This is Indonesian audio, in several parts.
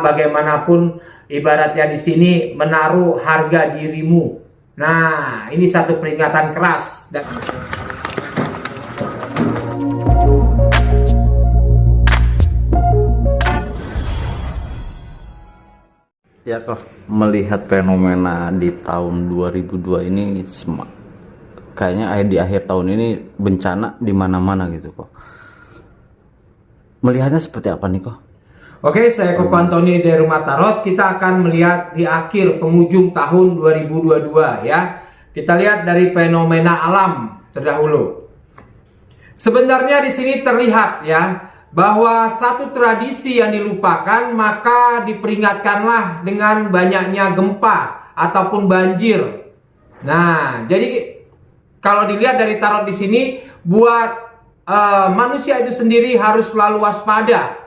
bagaimanapun ibaratnya di sini menaruh harga dirimu. Nah, ini satu peringatan keras. Ya kok melihat fenomena di tahun 2002 ini kayaknya di akhir tahun ini bencana di mana-mana gitu kok. Melihatnya seperti apa nih kok? Oke, saya Koko Antoni dari Rumah Tarot. Kita akan melihat di akhir penghujung tahun 2022 ya. Kita lihat dari fenomena alam terdahulu. Sebenarnya di sini terlihat ya bahwa satu tradisi yang dilupakan maka diperingatkanlah dengan banyaknya gempa ataupun banjir. Nah, jadi kalau dilihat dari tarot di sini buat manusia itu sendiri harus selalu waspada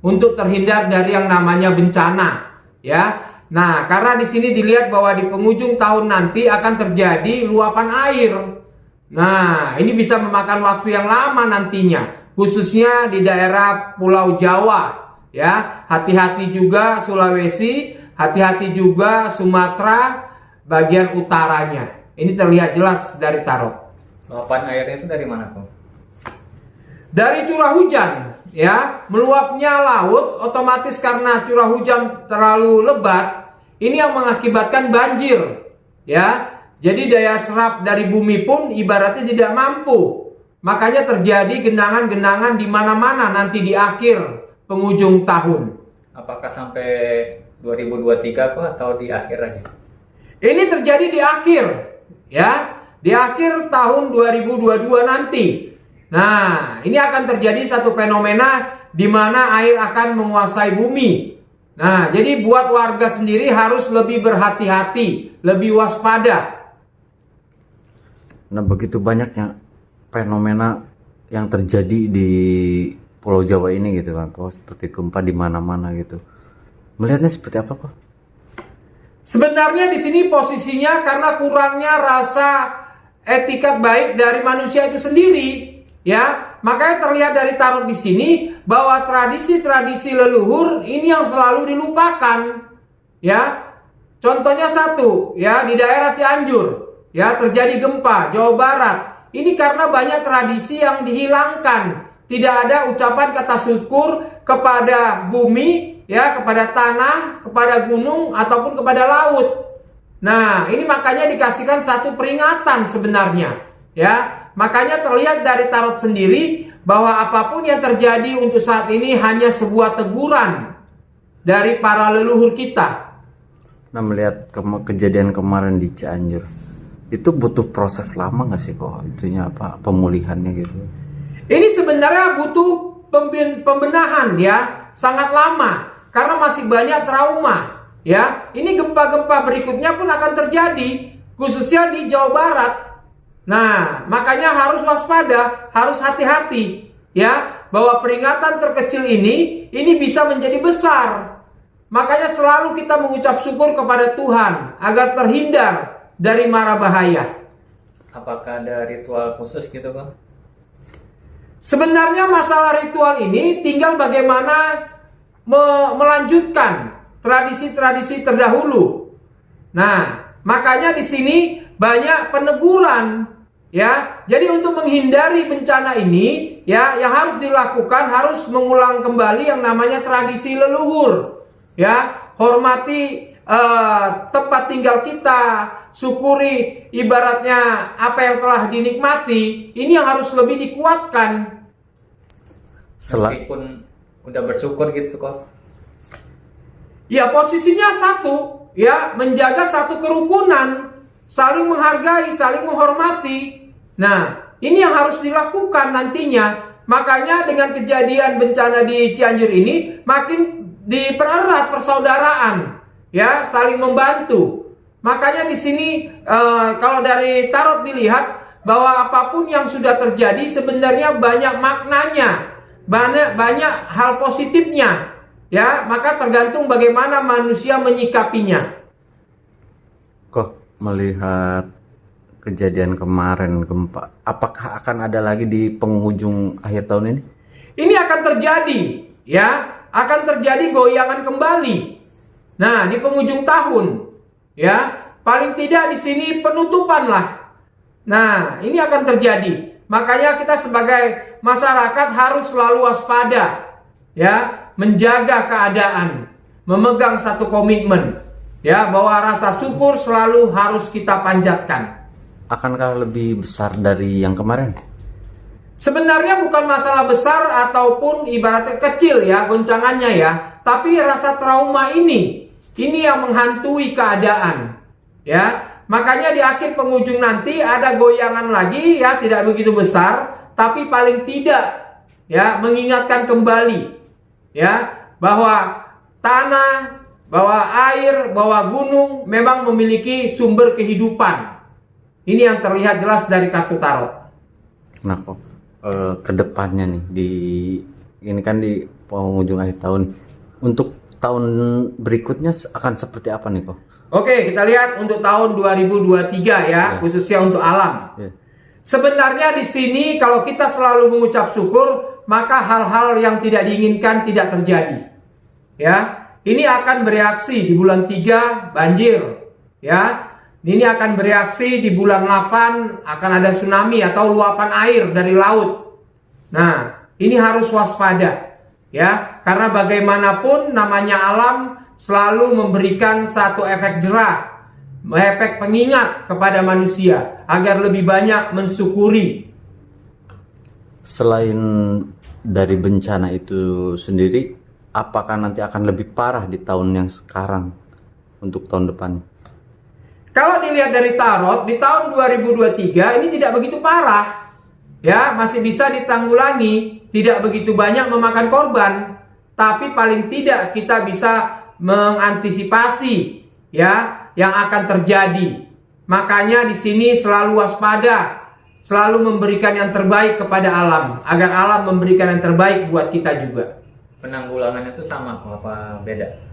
untuk terhindar dari yang namanya bencana, ya. Nah, karena di sini dilihat bahwa di penghujung tahun nanti akan terjadi luapan air. Nah, ini bisa memakan waktu yang lama nantinya, khususnya di daerah Pulau Jawa, ya. Hati-hati juga Sulawesi, hati-hati juga Sumatera bagian utaranya. Ini terlihat jelas dari tarot. Luapan airnya itu dari mana, Kong? Dari curah hujan. Ya, meluapnya laut otomatis karena curah hujan terlalu lebat, ini yang mengakibatkan banjir. Ya, jadi daya serap dari bumi pun ibaratnya tidak mampu. Makanya terjadi genangan-genangan di mana-mana nanti di akhir penghujung tahun. Apakah sampai 2023 kok atau di akhir aja? Ini terjadi di akhir, ya, di akhir tahun 2022 nanti. Nah, ini akan terjadi satu fenomena di mana air akan menguasai bumi. Nah, jadi buat warga sendiri harus lebih berhati-hati, lebih waspada. Nah, begitu banyaknya fenomena yang terjadi di Pulau Jawa ini gitu kan kok, seperti gempa di mana-mana gitu. Melihatnya seperti apa kok? Sebenarnya di sini posisinya karena kurangnya rasa etikat baik dari manusia itu sendiri. Ya, makanya terlihat dari tarot di sini bahwa tradisi-tradisi leluhur ini yang selalu dilupakan. Ya, contohnya satu, ya di daerah Cianjur, ya terjadi gempa Jawa Barat. Ini karena banyak tradisi yang dihilangkan. Tidak ada ucapan kata syukur kepada bumi, ya kepada tanah, kepada gunung ataupun kepada laut. Nah, ini makanya dikasihkan satu peringatan sebenarnya, ya. Makanya terlihat dari tarot sendiri bahwa apapun yang terjadi untuk saat ini hanya sebuah teguran dari para leluhur kita. Nah, melihat kejadian kemarin di Cianjur, itu butuh proses lama nggak sih kok? Itunya apa pemulihannya gitu? Ini sebenarnya butuh pembenahan ya, sangat lama karena masih banyak trauma ya. Ini gempa-gempa berikutnya pun akan terjadi khususnya di Jawa Barat. Nah, makanya harus waspada, harus hati-hati ya, bahwa peringatan terkecil ini bisa menjadi besar. Makanya selalu kita mengucap syukur kepada Tuhan agar terhindar dari mara bahaya. Apakah ada ritual khusus gitu, Bang? Sebenarnya masalah ritual ini tinggal bagaimana melanjutkan tradisi-tradisi terdahulu. Nah, makanya di sini banyak peneguran. Ya, jadi untuk menghindari bencana ini, ya, yang harus dilakukan harus mengulang kembali yang namanya tradisi leluhur. Ya, hormati tempat tinggal kita, syukuri ibaratnya apa yang telah dinikmati. Ini yang harus lebih dikuatkan. Meskipun udah bersyukur gitu kok. Ya, posisinya satu, ya, menjaga satu kerukunan, saling menghargai, saling menghormati. Nah, ini yang harus dilakukan nantinya. Makanya dengan kejadian bencana di Cianjur ini makin dipererat persaudaraan, ya, saling membantu. Makanya di sini kalau dari tarot dilihat bahwa apapun yang sudah terjadi sebenarnya banyak maknanya, banyak hal positifnya, ya. Maka tergantung bagaimana manusia menyikapinya. Kok melihat kejadian kemarin gempa, apakah akan ada lagi di penghujung akhir tahun ini? Ini akan terjadi, ya. akan terjadi goyangan kembali. Nah, di penghujung tahun, ya, paling tidak di sini penutupan lah. Nah, ini akan terjadi. Makanya kita sebagai masyarakat harus selalu waspada, ya, menjaga keadaan, memegang satu komitmen, ya, bahwa rasa syukur selalu harus kita panjatkan. Akankah lebih besar dari yang kemarin? Sebenarnya bukan masalah besar ataupun ibaratnya kecil ya goncangannya ya, tapi rasa trauma ini yang menghantui keadaan, ya. Makanya di akhir penghujung nanti ada goyangan lagi ya, tidak begitu besar, tapi paling tidak ya mengingatkan kembali ya bahwa tanah, bahwa air, bahwa gunung memang memiliki sumber kehidupan. Ini yang terlihat jelas dari kartu tarot. Nah kok kedepannya nih ini kan di penghujung akhir tahun, untuk tahun berikutnya akan seperti apa nih kok? Oke, kita lihat untuk tahun 2023 ya, khususnya untuk alam. Sebenarnya di sini kalau kita selalu mengucap syukur, maka hal-hal yang tidak diinginkan tidak terjadi. Ya, ini akan bereaksi di bulan 3 banjir, ya. Ini akan bereaksi di bulan 8 akan ada tsunami atau luapan air dari laut. Nah, ini harus waspada, ya, karena bagaimanapun namanya alam selalu memberikan satu efek jerah, efek pengingat kepada manusia agar lebih banyak mensyukuri. Selain dari bencana itu sendiri, apakah nanti akan lebih parah di tahun yang sekarang untuk tahun depan? Kalau dilihat dari tarot, di tahun 2023 ini tidak begitu parah, ya, masih bisa ditanggulangi, tidak begitu banyak memakan korban, tapi paling tidak kita bisa mengantisipasi ya yang akan terjadi. Makanya di sini selalu waspada, selalu memberikan yang terbaik kepada alam agar alam memberikan yang terbaik buat kita juga. Penanggulangannya itu sama apa beda?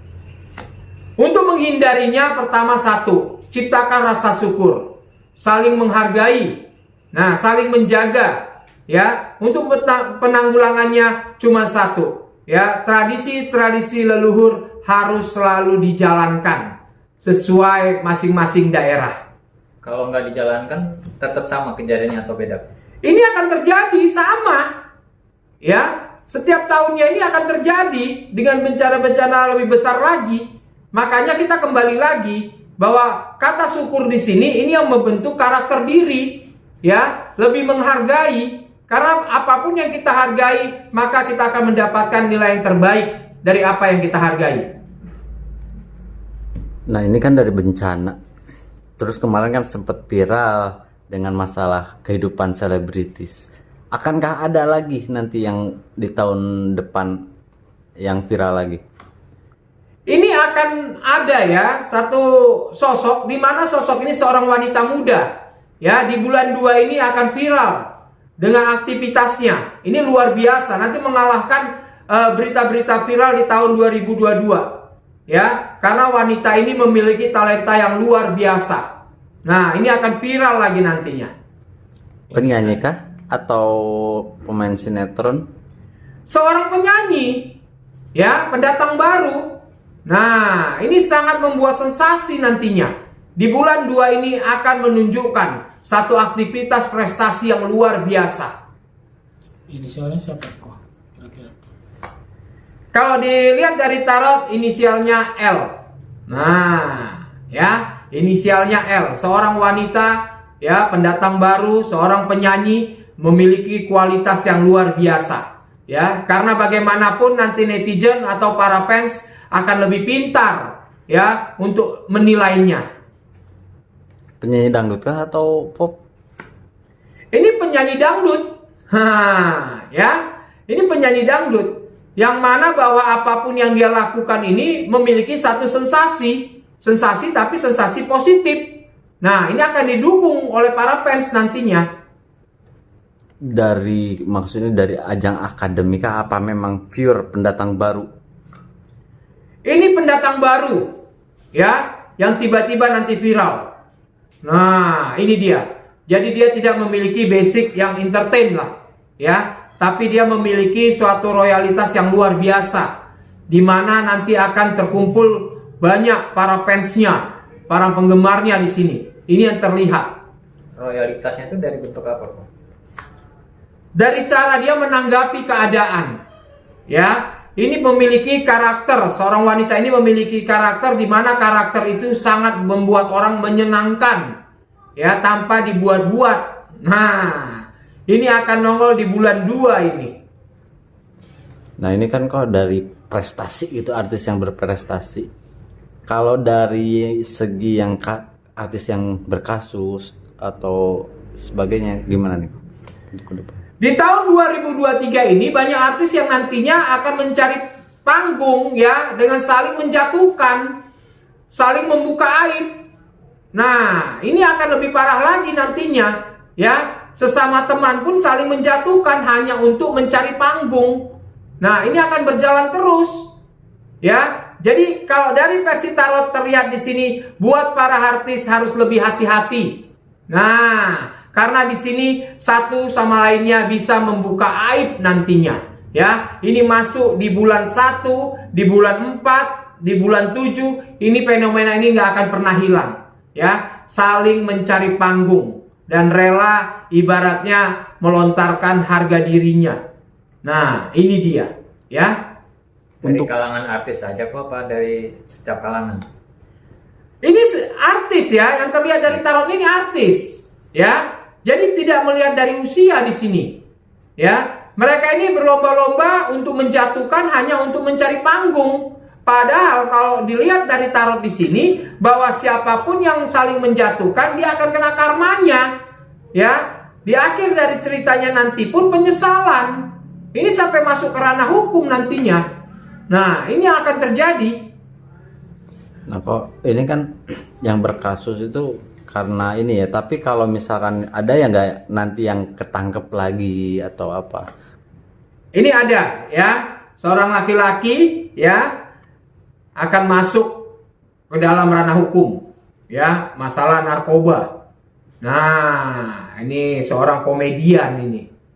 Untuk menghindarinya, pertama satu, ciptakan rasa syukur, saling menghargai, nah saling menjaga ya. Untuk penanggulangannya cuma satu ya, tradisi-tradisi leluhur harus selalu dijalankan sesuai masing-masing daerah. Kalau nggak dijalankan tetap sama kejadiannya atau beda? Ini akan terjadi sama ya, setiap tahunnya ini akan terjadi dengan bencana-bencana lebih besar lagi. Makanya kita kembali lagi bahwa kata syukur di sini ini yang membentuk karakter diri ya, lebih menghargai, karena apapun yang kita hargai maka kita akan mendapatkan nilai yang terbaik dari apa yang kita hargai. Nah ini kan dari bencana, terus kemarin kan sempat viral dengan masalah kehidupan selebritis. Akankah ada lagi nanti yang di tahun depan yang viral lagi? Ini akan ada ya satu sosok, di mana sosok ini seorang wanita muda ya, di bulan 2 ini akan viral dengan aktivitasnya. Ini luar biasa, nanti mengalahkan berita-berita viral di tahun 2022 ya, karena wanita ini memiliki talenta yang luar biasa. Nah ini akan viral lagi nantinya. Penyanyi kah atau pemain sinetron? Seorang penyanyi ya, pendatang baru. Nah ini sangat membuat sensasi nantinya. Di bulan 2 ini akan menunjukkan satu aktivitas prestasi yang luar biasa. Inisialnya siapa kok kira-kira? Kalau dilihat dari tarot, inisialnya L. Nah, ya, inisialnya L. Seorang wanita, ya, pendatang baru, seorang penyanyi, memiliki kualitas yang luar biasa. Ya, karena bagaimanapun nanti netizen atau para fans akan lebih pintar, ya, untuk menilainya. Penyanyi dangdut kah atau pop? Ini penyanyi dangdut. Ya, ini penyanyi dangdut. Yang mana bahwa apapun yang dia lakukan ini memiliki satu sensasi tapi sensasi positif. Nah ini akan didukung oleh para fans nantinya. Maksudnya dari ajang akademika apa memang pure pendatang baru? Ini pendatang baru ya, yang tiba-tiba nanti viral. Nah ini dia. Jadi dia tidak memiliki basic yang entertain lah ya, tapi dia memiliki suatu royalitas yang luar biasa. di mana nanti akan terkumpul banyak para fansnya, para penggemarnya di sini. Ini yang terlihat. Royalitasnya itu dari bentuk apa, Ko? Dari cara dia menanggapi keadaan, ya. Ini memiliki karakter, seorang wanita ini memiliki karakter di mana karakter itu sangat membuat orang menyenangkan, ya, tanpa dibuat-buat. Nah, ini akan nongol di bulan 2 ini. Nah ini kan kok dari prestasi itu, artis yang berprestasi. Kalau dari segi yang artis yang berkasus atau sebagainya gimana nih untuk ke depan? Di tahun 2023 ini banyak artis yang nantinya akan mencari panggung, ya, dengan saling menjatuhkan, saling membuka aib. Nah, ini akan lebih parah lagi nantinya, ya. Sesama teman pun saling menjatuhkan hanya untuk mencari panggung. Nah, ini akan berjalan terus, ya. Jadi kalau dari versi tarot terlihat di sini, buat para artis harus lebih hati-hati. Nah, karena di sini satu sama lainnya bisa membuka aib nantinya, ya. Ini masuk di bulan 1, di bulan 4, di bulan 7. Ini fenomena ini nggak akan pernah hilang, ya. Saling mencari panggung dan rela ibaratnya melontarkan harga dirinya. Nah, ini dia, ya. Dari kalangan artis saja kok, apa dari setiap kalangan? Ini artis, ya, yang terlihat dari tarot ini artis, ya. Jadi tidak melihat dari usia di sini, ya. Mereka ini berlomba-lomba untuk menjatuhkan hanya untuk mencari panggung. Padahal kalau dilihat dari tarot di sini, bahwa siapapun yang saling menjatuhkan dia akan kena karmanya, ya. Di akhir dari ceritanya nanti pun penyesalan. Ini sampai masuk ke ranah hukum nantinya. Nah, ini yang akan terjadi. Nah kok ini kan yang berkasus itu karena ini ya, tapi kalau misalkan ada yang nggak nanti yang ketangkep lagi atau apa? Ini ada, ya, seorang laki-laki, ya, akan masuk ke dalam ranah hukum, ya, masalah narkoba. Nah, ini seorang komedian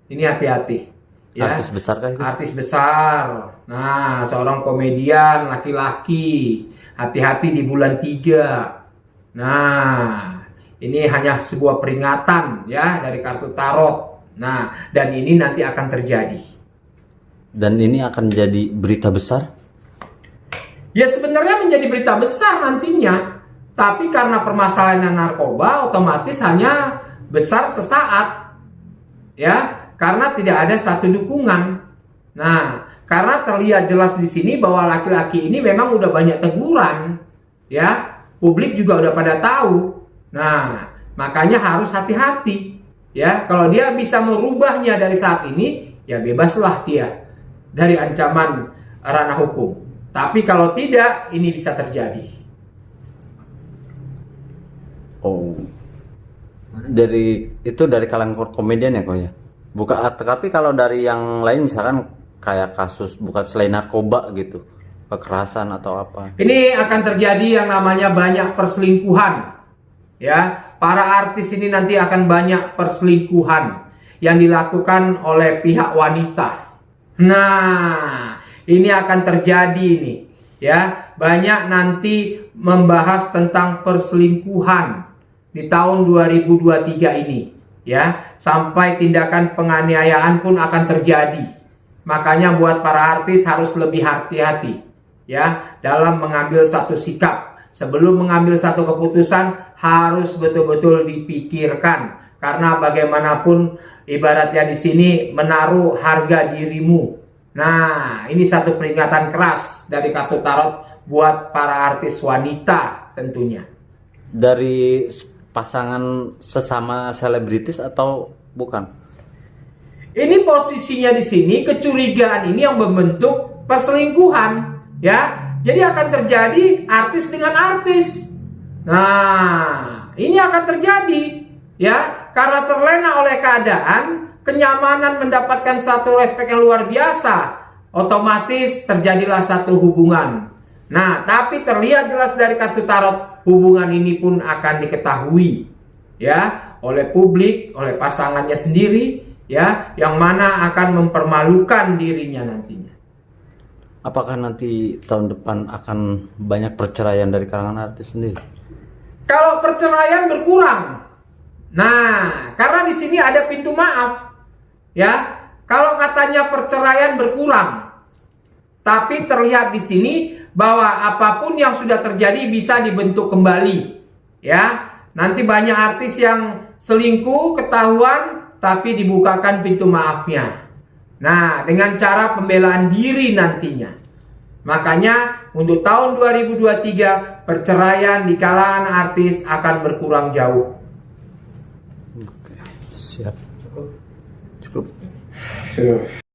ini hati-hati, ya. Artis besar kah itu? Artis besar. Nah, seorang komedian laki-laki, hati-hati di bulan 3. Nah, ini hanya sebuah peringatan, ya, dari kartu tarot. Nah, dan ini nanti akan terjadi. Dan ini akan jadi berita besar? Ya, sebenarnya menjadi berita besar nantinya. Tapi karena permasalahan narkoba, otomatis hanya besar sesaat, ya, karena tidak ada satu dukungan. Nah, karena terlihat jelas di sini bahwa laki-laki ini memang udah banyak teguran, ya. Publik juga udah pada tahu. Nah, makanya harus hati-hati, ya. Kalau dia bisa merubahnya dari saat ini, ya bebaslah dia dari ancaman ranah hukum. Tapi kalau tidak, ini bisa terjadi. Oh, dari kalangan komedian ya kok ya? Bukan, tapi kalau dari yang lain misalkan kayak kasus bukan selain narkoba gitu, kekerasan atau apa? Ini akan terjadi yang namanya banyak perselingkuhan. Ya, para artis ini nanti akan banyak perselingkuhan yang dilakukan oleh pihak wanita. Nah, ini akan terjadi ini, ya. Banyak nanti membahas tentang perselingkuhan di tahun 2023 ini, ya. Sampai tindakan penganiayaan pun akan terjadi. Makanya buat para artis harus lebih hati-hati, ya, dalam mengambil satu sikap. Sebelum mengambil satu keputusan harus betul-betul dipikirkan, karena bagaimanapun ibaratnya di sini menaruh harga dirimu. Nah, ini satu peringatan keras dari kartu tarot buat para artis wanita tentunya. Dari pasangan sesama selebritis atau bukan? Ini posisinya di sini, kecurigaan ini yang membentuk perselingkuhan, ya. Jadi akan terjadi artis dengan artis. Nah, ini akan terjadi, ya, karena terlena oleh keadaan, kenyamanan mendapatkan satu respek yang luar biasa, otomatis terjadilah satu hubungan. Nah, tapi terlihat jelas dari kartu tarot, hubungan ini pun akan diketahui, ya, oleh publik, oleh pasangannya sendiri, ya, yang mana akan mempermalukan dirinya nantinya. apakah nanti tahun depan akan banyak perceraian dari kalangan artis sendiri? Kalau perceraian berkurang. Nah, karena di sini ada pintu maaf. Ya. Kalau katanya perceraian berkurang, tapi terlihat di sini bahwa apapun yang sudah terjadi bisa dibentuk kembali. Ya. Nanti banyak artis yang selingkuh ketahuan tapi dibukakan pintu maafnya. Nah, dengan cara pembelaan diri nantinya. Makanya untuk tahun 2023 perceraian di kalangan artis akan berkurang jauh. Oke, siap. Cukup. Cukup.